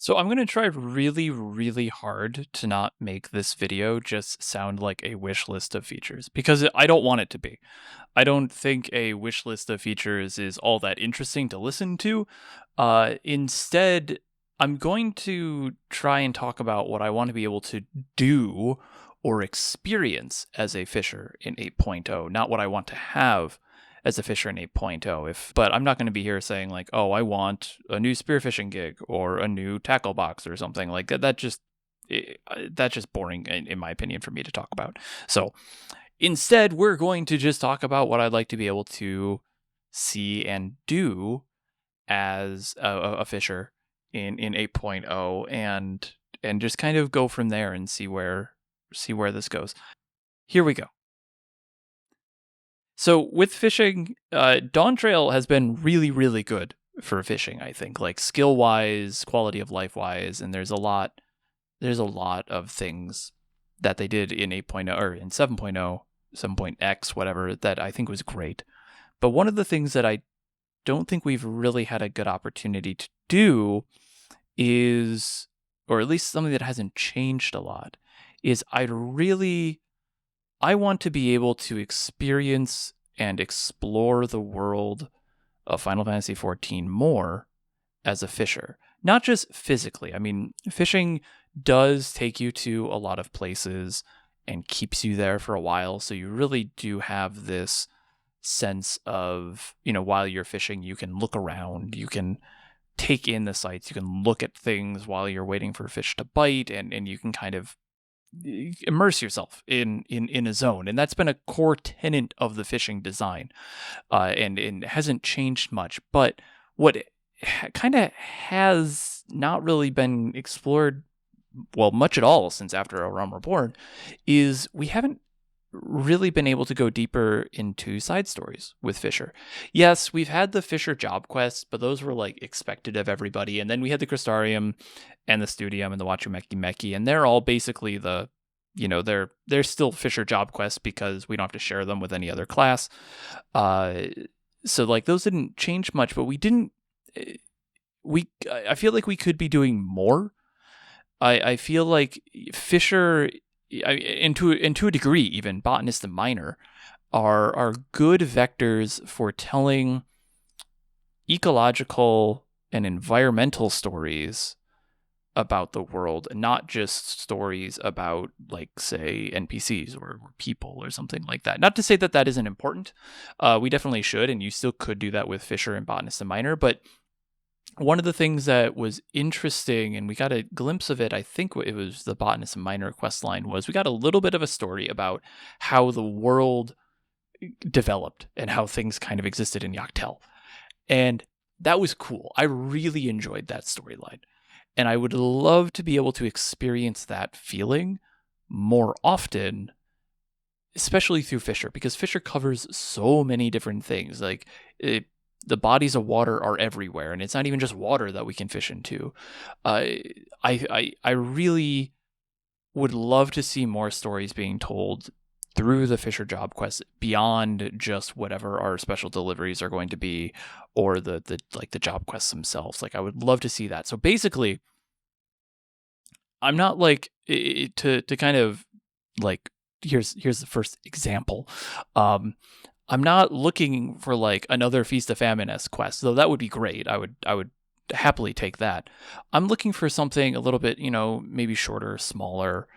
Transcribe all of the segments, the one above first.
So I'm going to try really, really hard to not make this video just sound like a wish list of features because I don't want it to be. I don't think a wish list of features is all that interesting to listen to. Instead, I'm going to try and talk about what I want to be able to do or experience as a fisher in 8.0, not what I want to have as a fisher in 8.0. But I'm not going to be here saying like, oh, I want a new spearfishing gig or a new tackle box or something like that. That's just boring in my opinion for me to talk about. So instead, we're going to just talk about what I'd like to be able to see and do as a fisher in 8.0 and just kind of go from there and see where this goes. Here we go. So with fishing, Dawn Trail has been really, really good for fishing, I think, like skill wise, quality of life wise, and there's a lot of things that they did in 8.0 or in 7.0, 7.x, whatever, that I think was great. But one of the things that I don't think we've really had a good opportunity to do is, or at least something that hasn't changed a lot, is I want to be able to experience and explore the world of Final Fantasy XIV more as a fisher. Not just physically. I mean, fishing does take you to a lot of places and keeps you there for a while, so you really do have this sense of, while you're fishing, you can look around, you can take in the sights, you can look at things while you're waiting for fish to bite, and you can kind of immerse yourself in a zone. And that's been a core tenet of the fishing design, and it hasn't changed much. But what kind of has not really been explored, well, much at all since After A Realm Reborn, is we haven't really been able to go deeper into side stories with Fisher. Yes, we've had the Fisher job quests, but those were like expected of everybody. And then we had the Crystarium and the Studium and the Wachumeki Meki, and they're all basically they're still Fisher job quests because we don't have to share them with any other class. So like those didn't change much, but I feel like we could be doing more. I feel like Fisher, and to a degree, even Botanist and Miner are good vectors for telling ecological and environmental stories about the world, not just stories about, like, say, NPCs or people or something like that. Not to say that isn't important. We definitely should, and you still could do that with Fisher and Botanist and Miner, but one of the things that was interesting, and we got a glimpse of it, I think it was the Botanist and Miner quest line, was we got a little bit of a story about how the world developed and how things kind of existed in Yoctel. And that was cool. I really enjoyed that storyline. And I would love to be able to experience that feeling more often, especially through Fisher, because Fisher covers so many different things. Like, the bodies of water are everywhere, and it's not even just water that we can fish into. I really would love to see more stories being told through the Fisher job quest beyond just whatever our special deliveries are going to be, or the job quests themselves. Like, I would love to see that. So basically, I'm not like to kind of like, here's the first example. I'm not looking for like another Feast of Famine-esque quest, though that would be great. I would happily take that. I'm looking for something a little bit, maybe shorter, smaller,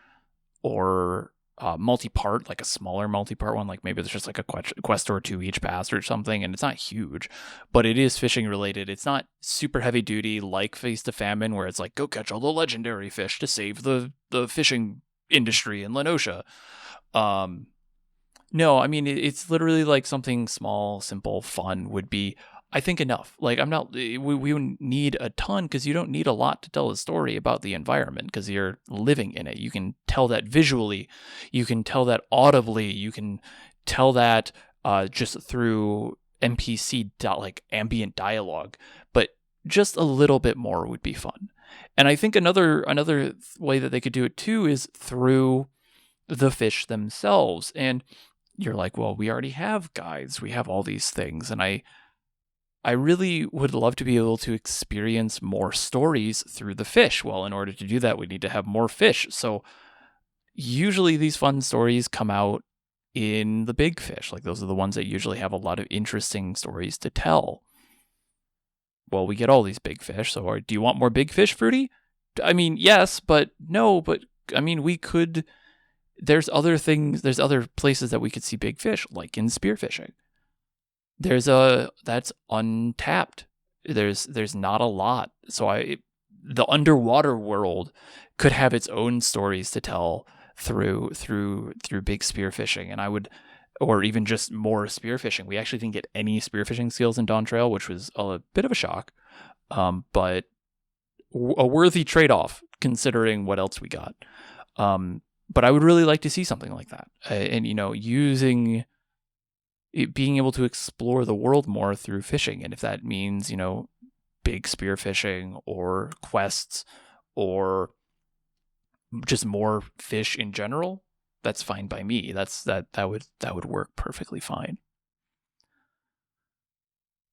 or multi-part, like a smaller multi-part one. Like maybe there's just like a quest or two each pass or something, and it's not huge, but it is fishing related. It's not super heavy duty like Feast of Famine, where it's like, go catch all the legendary fish to save the fishing industry in Lenosha. No, I mean, it's literally like something small, simple, fun would be, I think, enough. Like, we wouldn't need a ton, because you don't need a lot to tell a story about the environment, because you're living in it. You can tell that visually, you can tell that audibly, you can tell that just through NPC like ambient dialogue, but just a little bit more would be fun. And I think another way that they could do it too is through the fish themselves. And you're like, well, we already have guides, we have all these things, and I I really would love to be able to experience more stories through the fish. Well, in order to do that, we need to have more fish. So usually these fun stories come out in the big fish. Like those are the ones that usually have a lot of interesting stories to tell. Well, we get all these big fish. So do you want more big fish, Fruity? I mean, yes, but no, but I mean, we could. There's other places that we could see big fish, like in spearfishing. That's untapped. There's not a lot. So the underwater world could have its own stories to tell through big spearfishing, and I would, or even just more spearfishing. We actually didn't get any spearfishing skills in Dawn Trail, which was a bit of a shock, but a worthy trade-off considering what else we got. But I would really like to see something like that, and using being able to explore the world more through fishing. And if that means, big spear fishing or quests or just more fish in general, that's fine by me. That would work perfectly fine.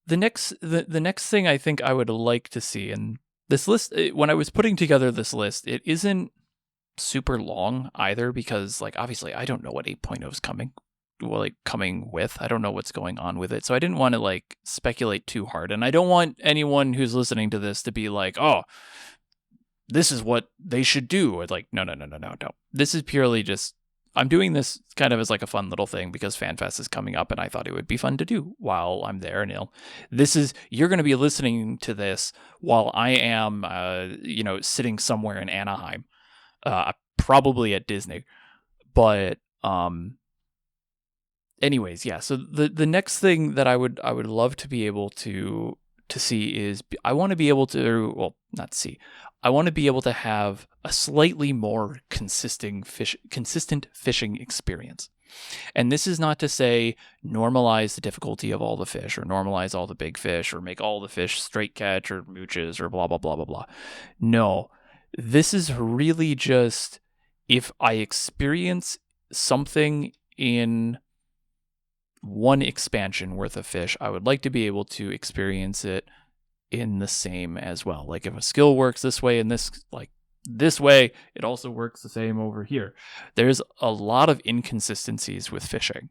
The next thing I think I would like to see in this list, when I was putting together this list, it isn't super long either, because obviously I don't know what 8.0 is coming with. I don't know what's going on with it. So I didn't want to speculate too hard. And I don't want anyone who's listening to this to be like, oh, this is what they should do. Or no. This is purely just, I'm doing this kind of as a fun little thing because FanFest is coming up and I thought it would be fun to do while I'm there. And you're going to be listening to this while I am, sitting somewhere in Anaheim, probably at Disney. But, anyways, yeah. So the next thing that I would love to be able to see is I want to be able to, well, not see. I want to be able to have a slightly more consistent fishing experience. And this is not to say normalize the difficulty of all the fish or normalize all the big fish or make all the fish straight catch or mooches or blah, blah, blah, blah, blah. No, this is really just if I experience something in one expansion worth of fish, I would like to be able to experience it in the same as well. Like if a skill works this way and this way, it also works the same over here. There's a lot of inconsistencies with fishing.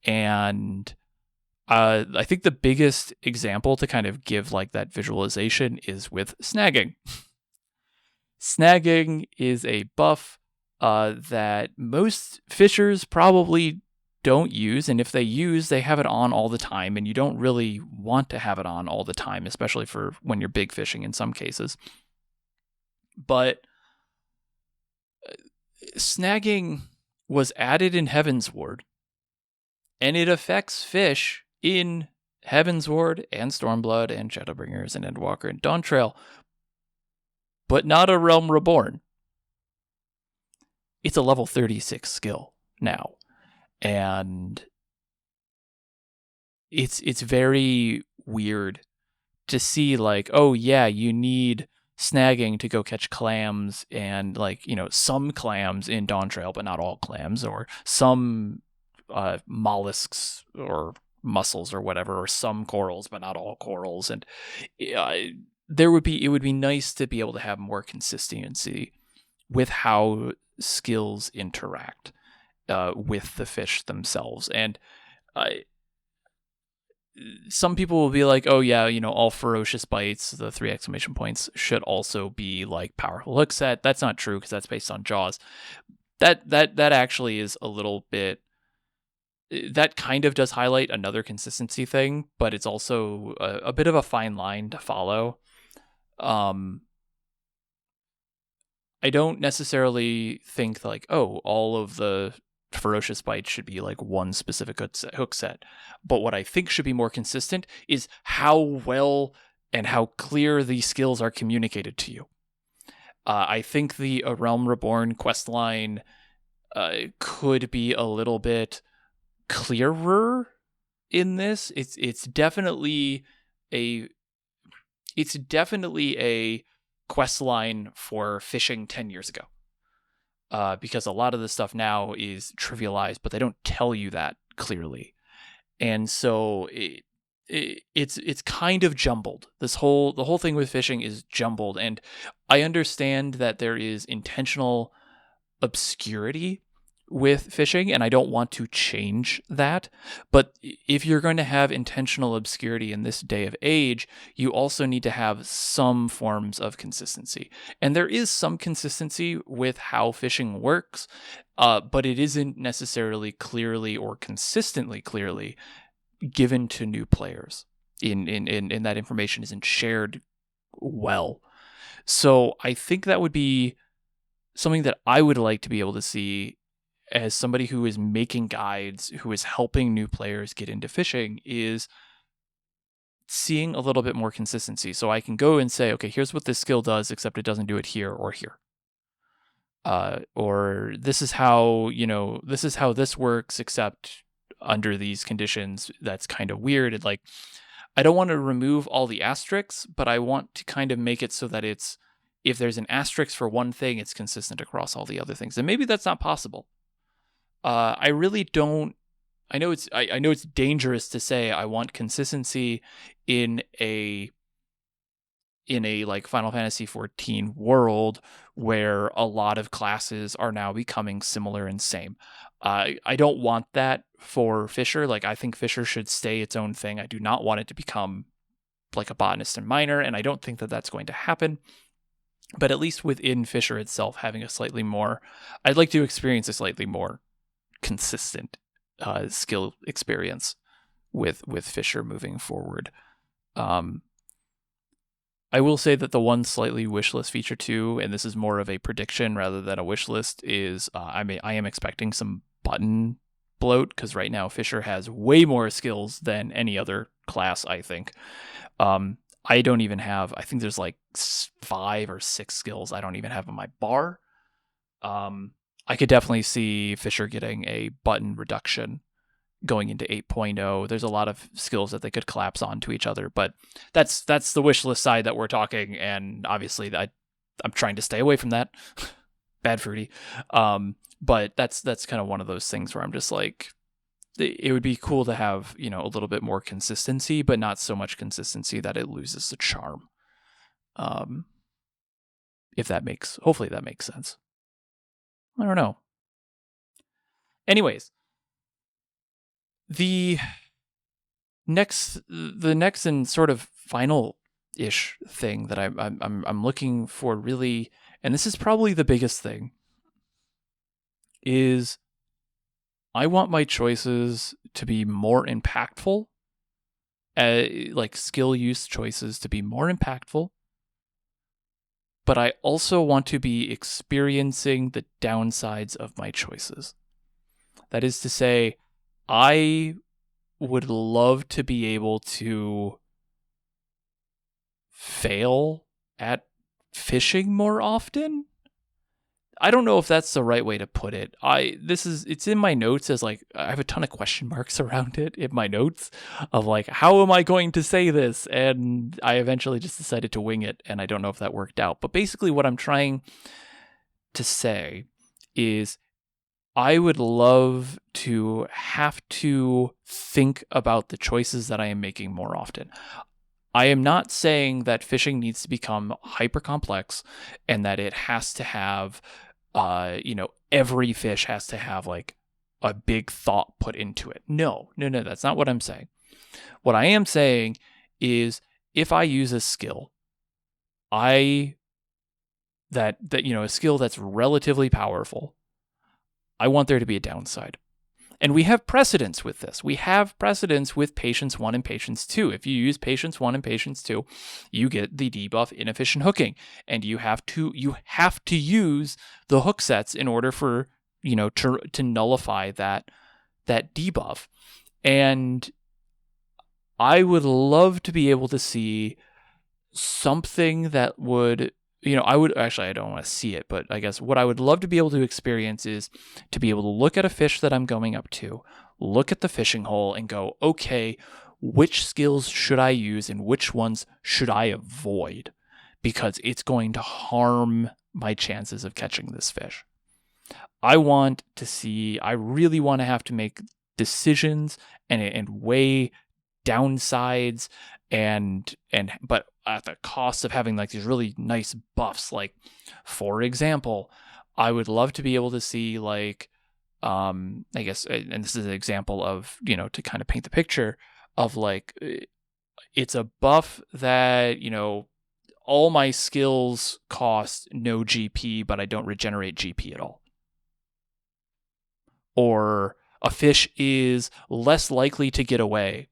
And I think the biggest example to kind of give that visualization is with snagging. Snagging is a buff that most fishers probably don't use, and if they use, they have it on all the time, and you don't really want to have it on all the time, especially for when you're big fishing in some cases. But snagging was added in Heavensward, and it affects fish in Heavensward and Stormblood and Shadowbringers and Endwalker and Dawntrail, but not a Realm Reborn. It's a level 36 skill now. And it's very weird to see oh yeah, you need snagging to go catch clams and some clams in Dawntrail, but not all clams, or some mollusks or mussels or whatever, or some corals, but not all corals. And it would be nice to be able to have more consistency with how skills interact with the fish themselves. And some people will be like, oh yeah, all ferocious bites, the 3 exclamation points, should also be powerful hook set. That's not true because that's based on Jaws. That actually is a little bit, that kind of does highlight another consistency thing, but it's also a bit of a fine line to follow. I don't necessarily think all of the ferocious bites should be one specific hook set. But what I think should be more consistent is how well and how clear these skills are communicated to you. I think the A Realm Reborn questline could be a little bit clearer in this. It's definitely a questline for fishing 10 years ago. Because a lot of the stuff now is trivialized, but they don't tell you that clearly. And so it's kind of jumbled. The whole thing with fishing is jumbled, and I understand that there is intentional obscurity with fishing, and I don't want to change that. But if you're going to have intentional obscurity in this day of age, you also need to have some forms of consistency. And there is some consistency with how fishing works, but it isn't necessarily clearly or consistently clearly given to new players. In that information isn't shared well. So I think that would be something that I would like to be able to see as somebody who is making guides, who is helping new players get into fishing, is seeing a little bit more consistency. So I can go and say, okay, here's what this skill does, except it doesn't do it here or here. Or this is how this works, except under these conditions. That's kind of weird. It, like, I don't want to remove all the asterisks, but I want to kind of make it so that it's, if there's an asterisk for one thing, it's consistent across all the other things. And maybe that's not possible. I really don't. I know it's dangerous to say I want consistency in a like Final Fantasy XIV world where a lot of classes are now becoming similar and same. I don't want that for Fisher. Like, I think Fisher should stay its own thing. I do not want it to become like a botanist and miner, and I don't think that that's going to happen. But at least within Fisher itself, having a slightly more, I'd like to experience a slightly more consistent skill experience with Fisher moving forward. I will say that the one slightly wishlist feature too, and this is more of a prediction rather than a wish list, is I am expecting some button bloat, because right now Fisher has way more skills than any other class, I think. I don't even have, I think there's like 5 or 6 skills I don't even have on my bar. I could definitely see Fisher getting a button reduction going into 8.0. There's a lot of skills that they could collapse onto each other, but that's the wish list side that we're talking, and obviously I'm trying to stay away from that. Bad fruity. But that's kind of one of those things where I'm just like, it would be cool to have, a little bit more consistency, but not so much consistency that it loses the charm. Hopefully that makes sense. I don't know. Anyways, the next and sort of final-ish thing that I'm looking for, really, and this is probably the biggest thing, is I want my choices to be more impactful, like skill use choices to be more impactful, but I also want to be experiencing the downsides of my choices. That is to say, I would love to be able to fail at fishing more often. I don't know if that's the right way to put it. It's in my notes as like, I have a ton of question marks around it in my notes of like, how am I going to say this? And I eventually just decided to wing it, and I don't know if that worked out. But basically what I'm trying to say is, I would love to have to think about the choices that I am making more often. I am not saying that fishing needs to become hyper complex and that it has to have, every fish has to have like a big thought put into it. No, that's not what I'm saying. What I am saying is, if I use a skill, a skill that's relatively powerful, I want there to be a downside. And we have precedence with this. We have precedence with Patience 1 and Patience 2. If you use Patience 1 and Patience 2, you get the debuff inefficient hooking. And you have to use the hook sets in order for, to nullify that debuff. And I would love to be able to see something that would, I don't want to see it, but I guess what I would love to be able to experience is to be able to look at a fish that I'm going up to, look at the fishing hole and go, okay, which skills should I use and which ones should I avoid? Because it's going to harm my chances of catching this fish. I really want to have to make decisions and weigh downsides but at the cost of having like these really nice buffs. Like, for example, I would love to be able to see like, I guess, and this is an example of, to kind of paint the picture of like, it's a buff that, all my skills cost no GP, but I don't regenerate GP at all. Or a fish is less likely to get away,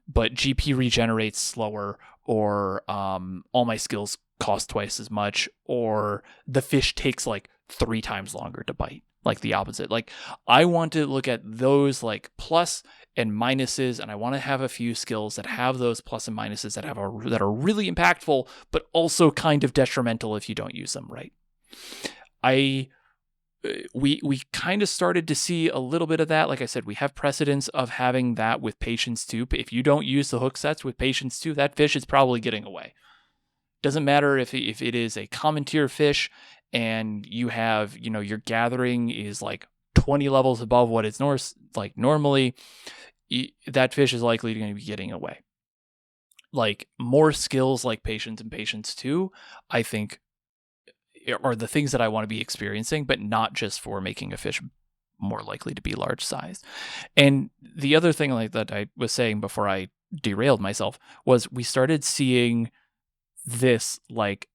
but GP regenerates slower, or all my skills cost twice as much, or the fish takes like 3 times longer to bite, like the opposite. Like, I want to look at those like plus and minuses, and I want to have a few skills that have those plus and minuses that are really impactful, but also kind of detrimental if you don't use them right. We kind of started to see a little bit of that. Like I said, we have precedence of having that with Patience 2. If you don't use the hook sets with Patience 2, that fish is probably getting away. Doesn't matter if it is a common tier fish and you have, your gathering is like 20 levels above what it's normally, that fish is likely going to be getting away. Like, more skills like Patience and Patience 2, I think, are the things that I want to be experiencing, but not just for making a fish more likely to be large sized. And the other thing like that I was saying before I derailed myself was we started seeing this like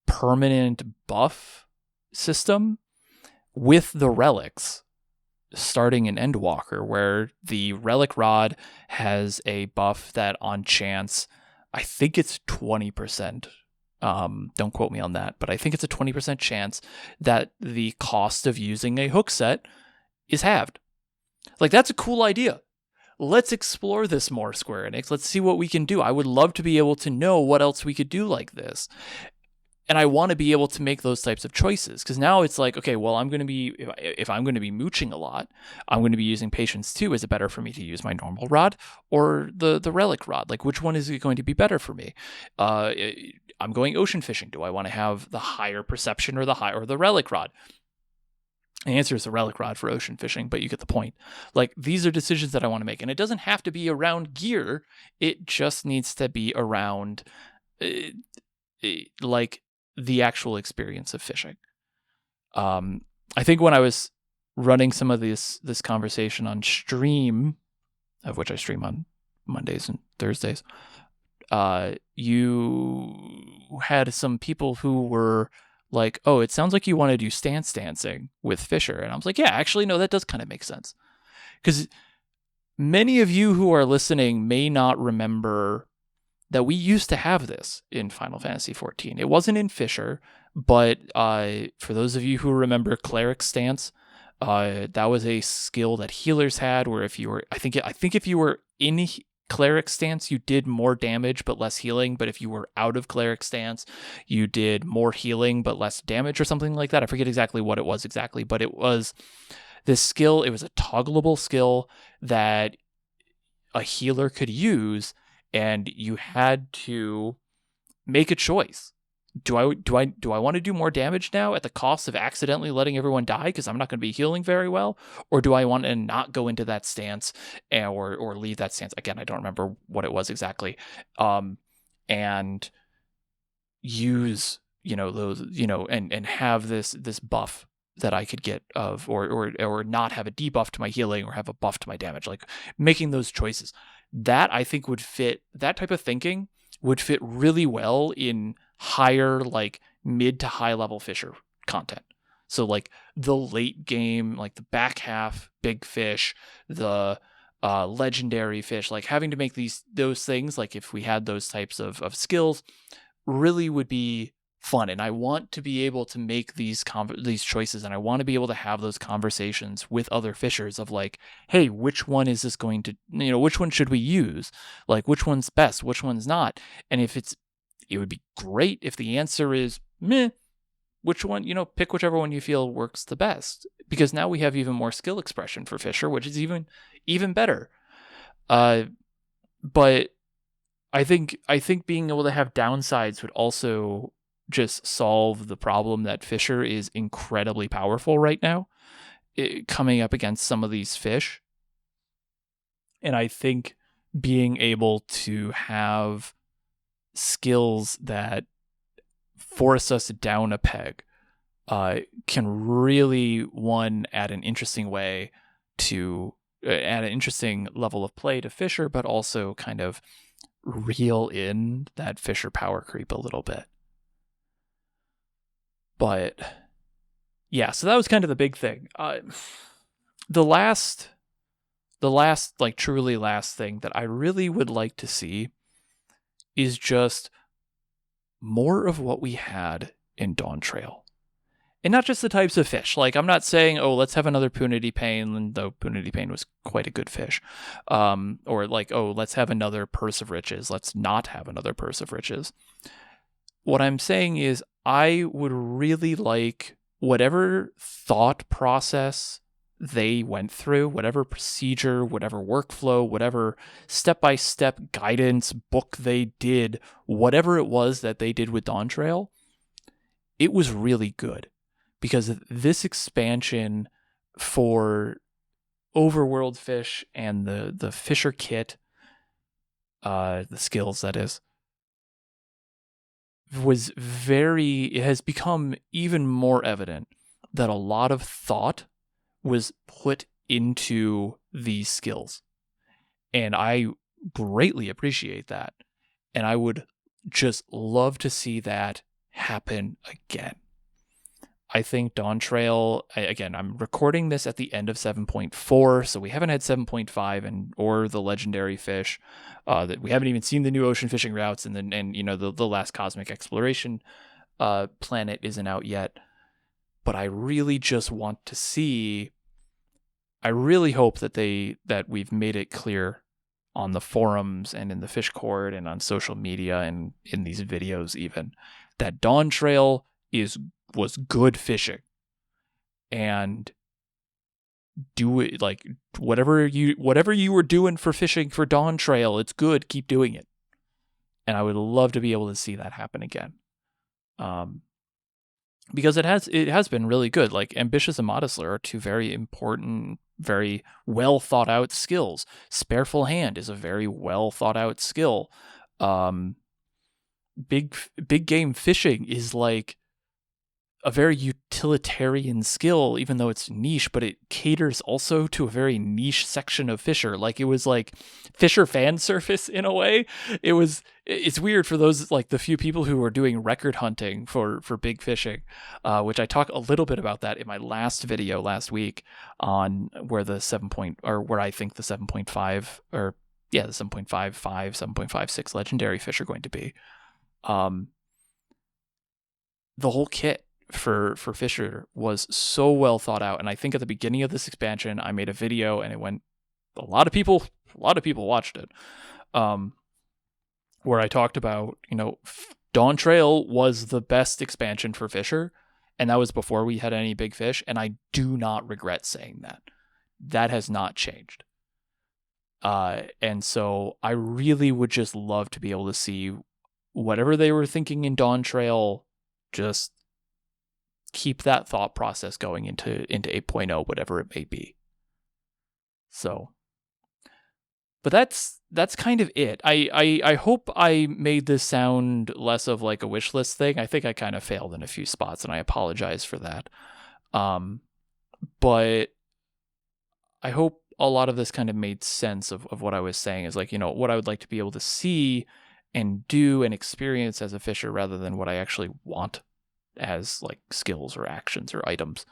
permanent buff system with the relics starting in Endwalker, where the relic rod has a buff that on chance, I think it's 20%. Don't quote me on that, but I think it's a 20% chance that the cost of using a hook set is halved. Like, that's a cool idea. Let's explore this more, Square Enix. Let's see what we can do. I would love to be able to know what else we could do like this. And I want to be able to make those types of choices, because now it's like, okay, well, if I'm going to be mooching a lot, I'm going to be using Patience 2. Is it better for me to use my normal rod or the relic rod? Like, which one is it going to be better for me? I'm going ocean fishing. Do I want to have the higher perception or the relic rod? The answer is the relic rod for ocean fishing, but you get the point. Like, these are decisions that I want to make, and it doesn't have to be around gear. It just needs to be around like the actual experience of fishing. I think when I was running some of this conversation on stream, of which I stream on Mondays and Thursdays, you had some people who were like, oh, it sounds like you want to do stance dancing with Fisher. And I was like, yeah, actually, no, that does kind of make sense. Because many of you who are listening may not remember that we used to have this in Final Fantasy XIV. It wasn't in Fisher, but for those of you who remember Cleric Stance, that was a skill that healers had, where if you were, I think if you were in Cleric Stance, you did more damage but less healing. But if you were out of Cleric Stance, you did more healing but less damage, or something like that. I forget exactly what it was exactly, but it was this skill. It was a toggleable skill that a healer could use, and you had to make a choice. Do I want to do more damage now at the cost of accidentally letting everyone die because I'm not going to be healing very well, or do I want to not go into that stance or leave that stance? Again, I don't remember what it was exactly. And use those and have this buff that I could get of or not have a debuff to my healing or have a buff to my damage. Like, making those choices, that I think would fit, that type of thinking would fit really well in higher, like mid to high level Fisher content. So like the late game, like the back half big fish, the legendary fish, like having to make those things, like if we had those types of skills, really would be fun. And I want to be able to make these choices, and I want to be able to have those conversations with other fishers of like, hey, which one is this going to, which one should we use? Like, which one's best? Which one's not? And if it would be great if the answer is meh, which one, pick whichever one you feel works the best, because now we have even more skill expression for Fisher, which is even better. But I think being able to have downsides would also just solve the problem that Fisher is incredibly powerful right now, coming up against some of these fish. And I think being able to have skills that force us down a peg can really, add an interesting way to add an interesting level of play to Fisher, but also kind of reel in that Fisher power creep a little bit. But yeah, so that was kind of the big thing. The last, like truly last thing that I really would like to see is just more of what we had in Dawn Trail. And not just the types of fish. Like, I'm not saying, oh, let's have another Punity Pain, though Punity Pain was quite a good fish. Or like, oh, let's have another Purse of Riches. Let's not have another Purse of Riches. What I'm saying is I would really like whatever thought process they went through, whatever procedure, whatever workflow, whatever step-by-step guidance book they did, whatever it was that they did with Dawn Trail, it was really good. Because this expansion for Overworld Fish and the Fisher kit, the skills that is, it has become even more evident that a lot of thought was put into these skills. And I greatly appreciate that. And I would just love to see that happen again. I think Dawn Trail, again, I'm recording this at the end of 7.4, so we haven't had 7.5 or the legendary fish. That we haven't even seen the new ocean fishing routes, and the last cosmic exploration planet isn't out yet. But I really just want to see. I really hope that we've made it clear on the forums and in the fish court and on social media and in these videos even that Dawn Trail was good fishing, and do it, like whatever you were doing for fishing for Dawn Trail, it's good, keep doing it. And I would love to be able to see that happen again, because it has been really good. Like Ambitious and Modestler are two very important, very well thought out skills. Spareful Hand is a very well thought out skill. Big game fishing is like a very utilitarian skill, even though it's niche, but it caters also to a very niche section of Fisher. Like it was like Fisher fan service in a way. It's weird for those, like the few people who are doing record hunting for big fishing, which I talk a little bit about that in my last video last week on where I think the 7.5 or the 7.55, 7.56 legendary fish are going to be. The whole kit for Fisher was so well thought out, and I think at the beginning of this expansion I made a video and it went, a lot of people watched it, where I talked about, Dawn Trail was the best expansion for Fisher, and that was before we had any big fish, and I do not regret saying that has not changed. And so I really would just love to be able to see whatever they were thinking in Dawn Trail, just keep that thought process going into 8.0, whatever it may be. So, but that's kind of it. I hope I made this sound less of like a wish list thing. I think I kind of failed in a few spots, and I apologize for that. But I hope a lot of this kind of made sense of what I was saying, is like, what I would like to be able to see and do and experience as a fisher, rather than what I actually want as like skills or actions or items.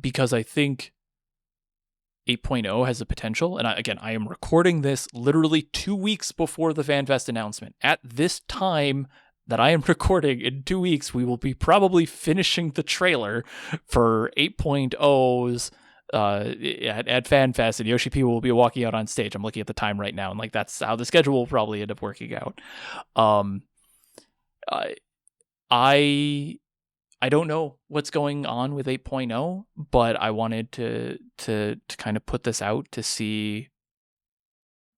Because I think 8.0 has a potential, and I am recording this literally 2 weeks before the FanFest announcement. At this time that I am recording, in 2 weeks, we will be probably finishing the trailer for 8.0's at FanFest, and Yoshi P will be walking out on stage. I'm looking at the time right now, and like that's how the schedule will probably end up working out. I don't know what's going on with 8.0, but I wanted to kind of put this out to see.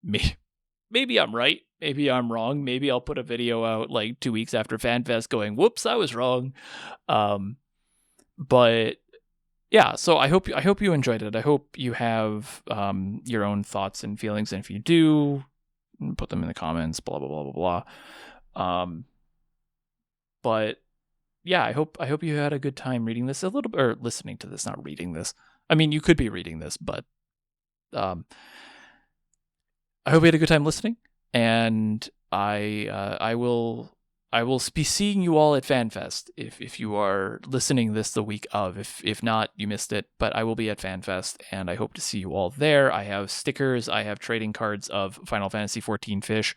Maybe I'm right. Maybe I'm wrong. Maybe I'll put a video out like 2 weeks after FanFest going, whoops, I was wrong. But yeah, so I hope you enjoyed it. I hope you have your own thoughts and feelings, and if you do, put them in the comments. Blah blah blah blah blah. But yeah, I hope you had a good time reading this a little bit, or listening to this, not reading this. I mean, you could be reading this, but I hope you had a good time listening, and I will be seeing you all at FanFest if you are listening this the week of. If not, you missed it, but I will be at FanFest, and I hope to see you all there. I have stickers, I have trading cards of Final Fantasy XIV Fish.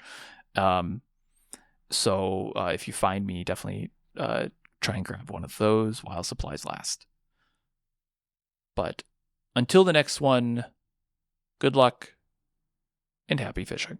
So if you find me, definitely try and grab one of those while supplies last. But until the next one, good luck and happy fishing.